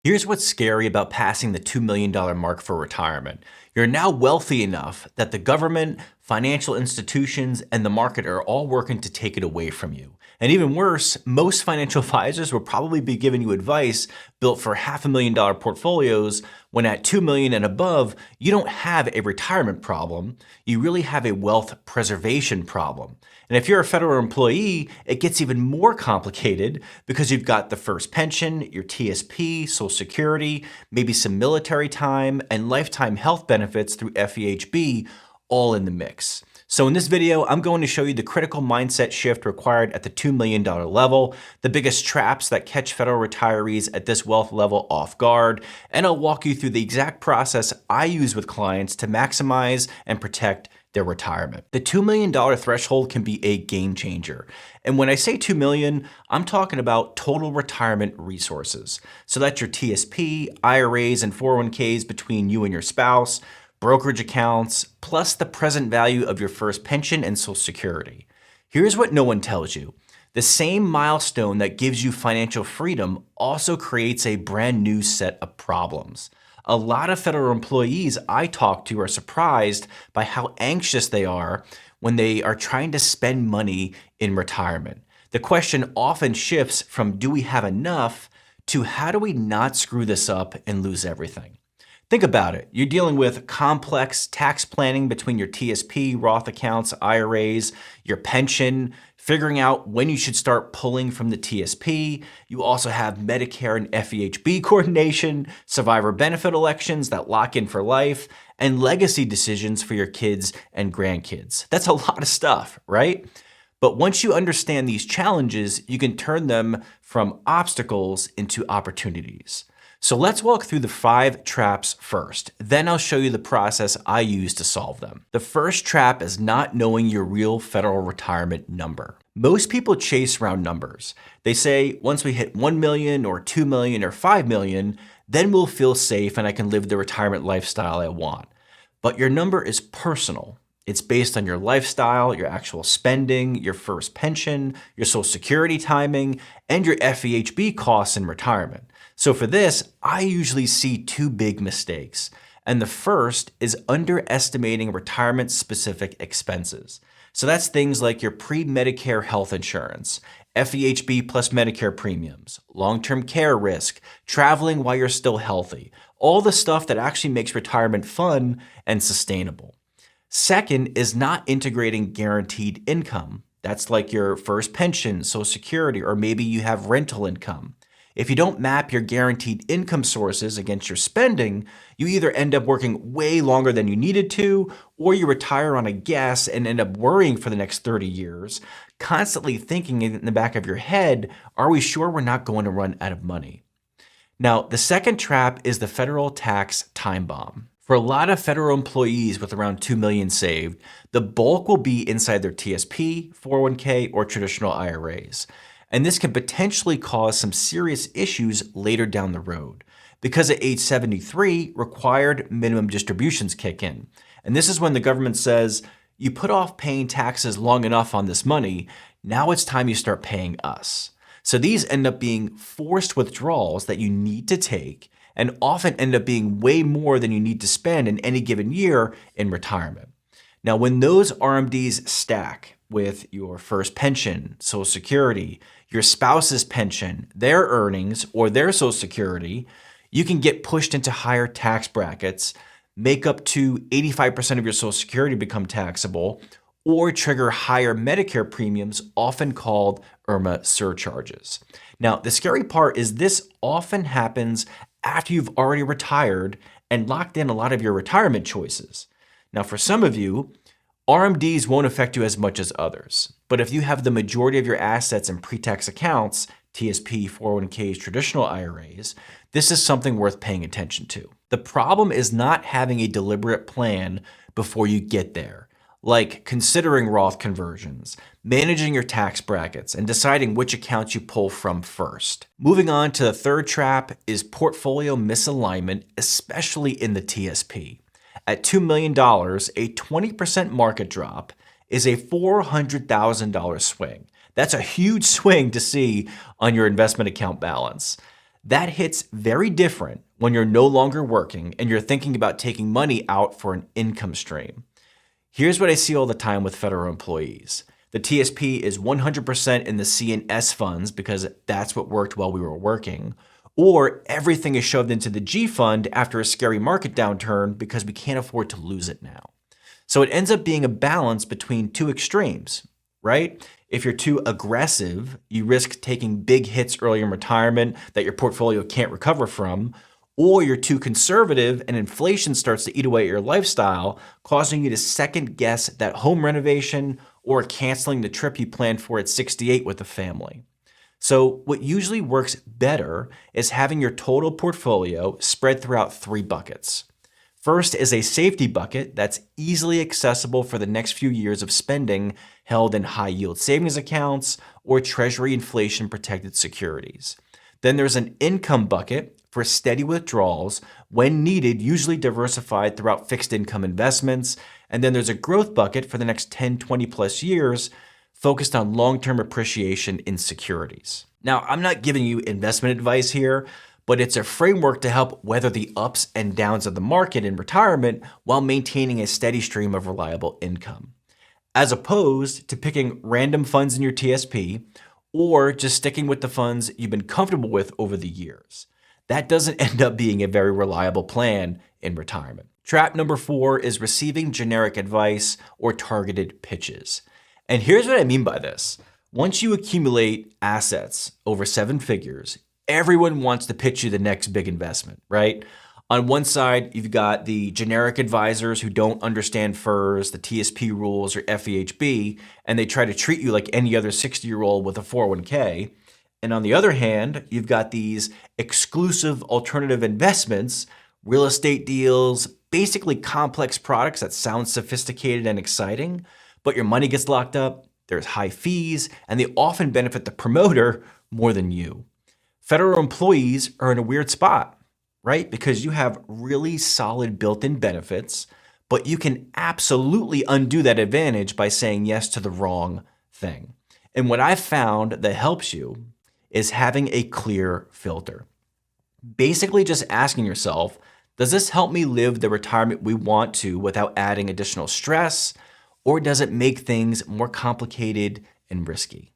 Here's what's scary about passing the $2 million mark for retirement. You're now wealthy enough that the government, financial institutions, and the market are all working to take it away from you. And even worse, most financial advisors will probably be giving you advice built for $500,000 portfolios when at $2 million and above, you don't have a retirement problem. You really have a wealth preservation problem. And if you're a federal employee, it gets even more complicated because you've got the FERS pension, your TSP, Social Security, maybe some military time, and lifetime health benefits through FEHB all in the mix. So in this video, I'm going to show you the critical mindset shift required at the $2 million level, the biggest traps that catch federal retirees at this wealth level off guard, and I'll walk you through the exact process I use with clients to maximize and protect their retirement. The $2 million threshold can be a game changer. And when I say $2 million, I'm talking about total retirement resources. So that's your TSP, IRAs, and 401ks between you and your spouse, brokerage accounts, plus the present value of your first pension and Social Security. Here's what no one tells you. The same milestone that gives you financial freedom also creates a brand new set of problems. A lot of federal employees I talk to are surprised by how anxious they are when they are trying to spend money in retirement. The question often shifts from do we have enough to how do we not screw this up and lose everything? Think about it. You're dealing with complex tax planning between your TSP, Roth accounts, IRAs, your pension, figuring out when you should start pulling from the TSP. You also have Medicare and FEHB coordination, survivor benefit elections that lock in for life, and legacy decisions for your kids and grandkids. That's a lot of stuff, right? But once you understand these challenges, you can turn them from obstacles into opportunities. So let's walk through the 5 traps first. Then I'll show you the process I use to solve them. The first trap is not knowing your real federal retirement number. Most people chase round numbers. They say, once we hit 1 million or 2 million or 5 million, then we'll feel safe and I can live the retirement lifestyle I want. But your number is personal. It's based on your lifestyle, your actual spending, your first pension, your Social Security timing, and your FEHB costs in retirement. So for this, I usually see 2 big mistakes. And the first is underestimating retirement-specific expenses. So that's things like your pre-Medicare health insurance, FEHB plus Medicare premiums, long-term care risk, traveling while you're still healthy, all the stuff that actually makes retirement fun and sustainable. Second is not integrating guaranteed income. That's like your first pension, Social Security, or maybe you have rental income. If you don't map your guaranteed income sources against your spending, you either end up working way longer than you needed to, or you retire on a guess and end up worrying for the next 30 years, constantly thinking in the back of your head, are we sure we're not going to run out of money? Now, the second trap is the federal tax time bomb. For a lot of federal employees with around 2 million saved, the bulk will be inside their TSP, 401k, or traditional IRAs. And this can potentially cause some serious issues later down the road. Because at age 73, required minimum distributions kick in. And this is when the government says, you put off paying taxes long enough on this money, now it's time you start paying us. So these end up being forced withdrawals that you need to take and often end up being way more than you need to spend in any given year in retirement. Now, when those RMDs stack with your first pension, Social Security, your spouse's pension, their earnings, or their Social Security, you can get pushed into higher tax brackets, make up to 85% of your Social Security become taxable, or trigger higher Medicare premiums, often called IRMA surcharges. Now, the scary part is this often happens after you've already retired and locked in a lot of your retirement choices. Now, for some of you, RMDs won't affect you as much as others. But if you have the majority of your assets in pre-tax accounts, TSP, 401ks, traditional IRAs, this is something worth paying attention to. The problem is not having a deliberate plan before you get there, like considering Roth conversions, managing your tax brackets, and deciding which accounts you pull from first. Moving on to the third trap is portfolio misalignment, especially in the TSP. At $2 million, a 20% market drop is a $400,000 swing. That's a huge swing to see on your investment account balance. That hits very different when you're no longer working and you're thinking about taking money out for an income stream. Here's what I see all the time with federal employees. The TSP is 100% in the C and S funds because that's what worked while we were working, or everything is shoved into the G fund after a scary market downturn because we can't afford to lose it now. So it ends up being a balance between two extremes, right? If you're too aggressive, you risk taking big hits early in retirement that your portfolio can't recover from, or you're too conservative and inflation starts to eat away at your lifestyle, causing you to second guess that home renovation or canceling the trip you planned for at 68 with the family. So what usually works better is having your total portfolio spread throughout three buckets. First is a safety bucket that's easily accessible for the next few years of spending held in high yield savings accounts or Treasury inflation protected securities. Then there's an income bucket for steady withdrawals when needed, usually diversified throughout fixed income investments. And then there's a growth bucket for the next 10, 20 plus years focused on long-term appreciation in securities. Now, I'm not giving you investment advice here, but it's a framework to help weather the ups and downs of the market in retirement while maintaining a steady stream of reliable income, as opposed to picking random funds in your TSP or just sticking with the funds you've been comfortable with over the years. That doesn't end up being a very reliable plan in retirement. Trap number 4 is receiving generic advice or targeted pitches. And here's what I mean by this. Once you accumulate assets over 7 figures, everyone wants to pitch you the next big investment, right? On one side, you've got the generic advisors who don't understand FERS, the TSP rules, or FEHB, and they try to treat you like any other 60-year-old with a 401k. And on the other hand, you've got these exclusive alternative investments, real estate deals, basically complex products that sound sophisticated and exciting, but your money gets locked up, there's high fees, and they often benefit the promoter more than you. Federal employees are in a weird spot, right? Because you have really solid built-in benefits, but you can absolutely undo that advantage by saying yes to the wrong thing. And what I've found that helps you is having a clear filter. Basically just asking yourself, does this help me live the retirement we want to without adding additional stress, or does it make things more complicated and risky?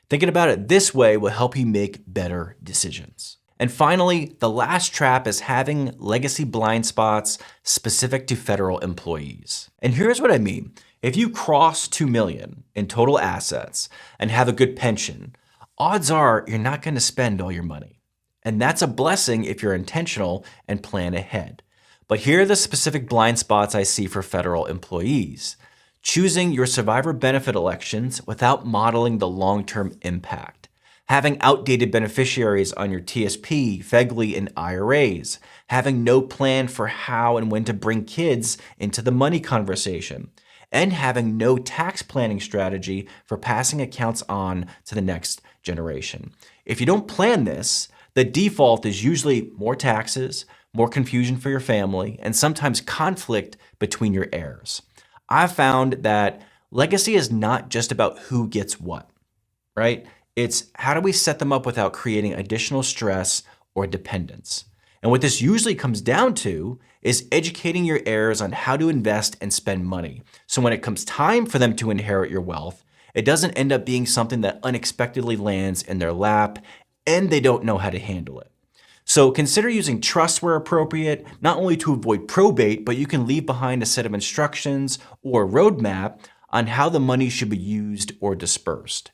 Thinking about it this way will help you make better decisions. And finally, the last trap is having legacy blind spots specific to federal employees. And here's what I mean. If you cross 2 million in total assets and have a good pension, odds are you're not going to spend all your money. And that's a blessing if you're intentional and plan ahead. But here are the specific blind spots I see for federal employees. Choosing your survivor benefit elections without modeling the long-term impact. Having outdated beneficiaries on your TSP, FEGLI, and IRAs. Having no plan for how and when to bring kids into the money conversation. And having no tax planning strategy for passing accounts on to the next generation. If you don't plan this, the default is usually more taxes, more confusion for your family, and sometimes conflict between your heirs. I've found that legacy is not just about who gets what, right? It's how do we set them up without creating additional stress or dependence. And what this usually comes down to is educating your heirs on how to invest and spend money. So when it comes time for them to inherit your wealth, it doesn't end up being something that unexpectedly lands in their lap and they don't know how to handle it. So consider using trusts where appropriate, not only to avoid probate, but you can leave behind a set of instructions or a roadmap on how the money should be used or dispersed.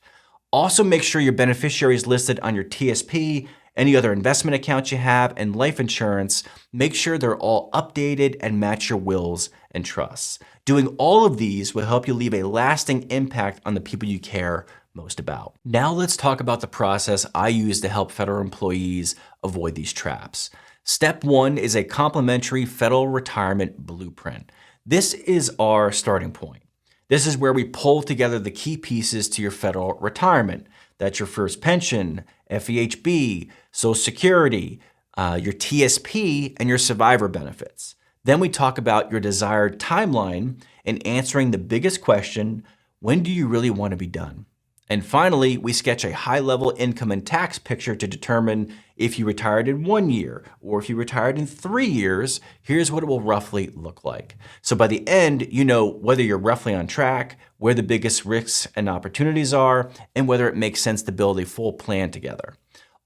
Also make sure your beneficiary is listed on your TSP, any other investment accounts you have, and life insurance. Make sure they're all updated and match your wills and trusts. Doing all of these will help you leave a lasting impact on the people you care most about. Now let's talk about the process I use to help federal employees avoid these traps. Step 1 is a complimentary federal retirement blueprint. This is our starting point. This is where we pull together the key pieces to your federal retirement. That's your first pension, FEHB, Social Security, your TSP, and your survivor benefits. Then we talk about your desired timeline and answering the biggest question, when do you really want to be done? And finally, we sketch a high-level income and tax picture to determine if you retired in 1 year or if you retired in 3 years, here's what it will roughly look like. So by the end, you know whether you're roughly on track, where the biggest risks and opportunities are, and whether it makes sense to build a full plan together.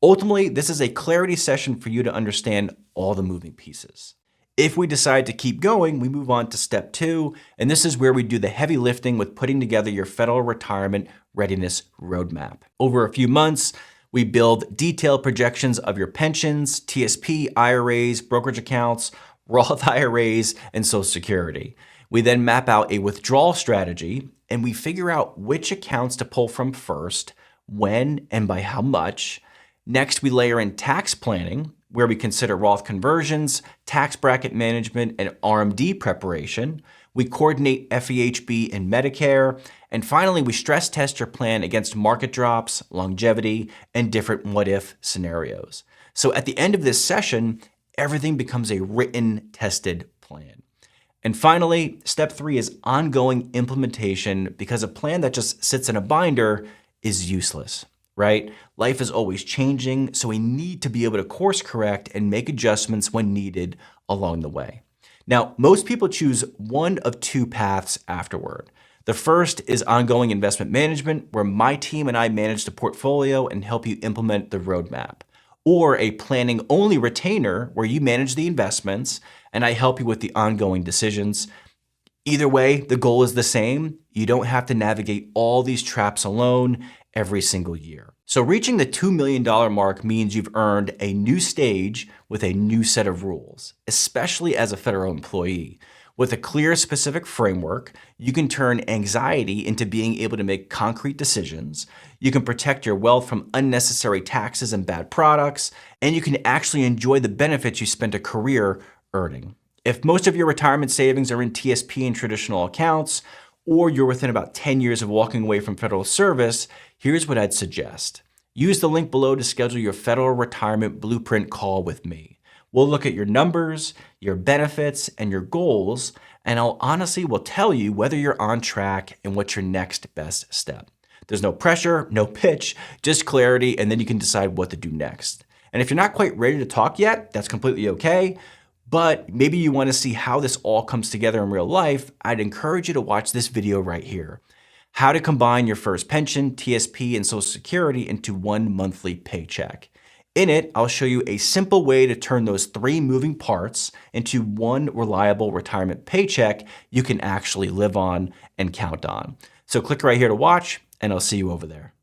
Ultimately, this is a clarity session for you to understand all the moving pieces. If we decide to keep going, we move on to step 2, and this is where we do the heavy lifting with putting together your federal retirement readiness roadmap. Over a few months, we build detailed projections of your pensions, TSP, IRAs, brokerage accounts, Roth IRAs, and Social Security. We then map out a withdrawal strategy, and we figure out which accounts to pull from first, when, and by how much. Next, we layer in tax planning, where we consider Roth conversions, tax bracket management, and RMD preparation. We coordinate FEHB and Medicare. And finally, we stress test your plan against market drops, longevity, and different what-if scenarios. So at the end of this session, everything becomes a written, tested plan. And finally, step 3 is ongoing implementation, because a plan that just sits in a binder is useless. Right? Life is always changing, so we need to be able to course correct and make adjustments when needed along the way. Now, most people choose one of 2 paths afterward. The first is ongoing investment management, where my team and I manage the portfolio and help you implement the roadmap. Or a planning-only retainer, where you manage the investments and I help you with the ongoing decisions. Either way, the goal is the same. You don't have to navigate all these traps alone every single year. So reaching the $2 million mark means you've earned a new stage with a new set of rules, especially as a federal employee. With a clear, specific framework, you can turn anxiety into being able to make concrete decisions. You can protect your wealth from unnecessary taxes and bad products, and you can actually enjoy the benefits you spent a career earning. If most of your retirement savings are in TSP and traditional accounts, or you're within about 10 years of walking away from federal service, here's what I'd suggest. Use the link below to schedule your federal retirement blueprint call with me. We'll look at your numbers, your benefits, and your goals, and I'll honestly will tell you whether you're on track and what's your next best step. There's no pressure, no pitch, just clarity, and then you can decide what to do next. And if you're not quite ready to talk yet, that's completely okay. But maybe you want to see how this all comes together in real life, I'd encourage you to watch this video right here. How to combine your FERS pension, TSP, and Social Security into one monthly paycheck. In it, I'll show you a simple way to turn those 3 moving parts into one reliable retirement paycheck you can actually live on and count on. So click right here to watch, and I'll see you over there.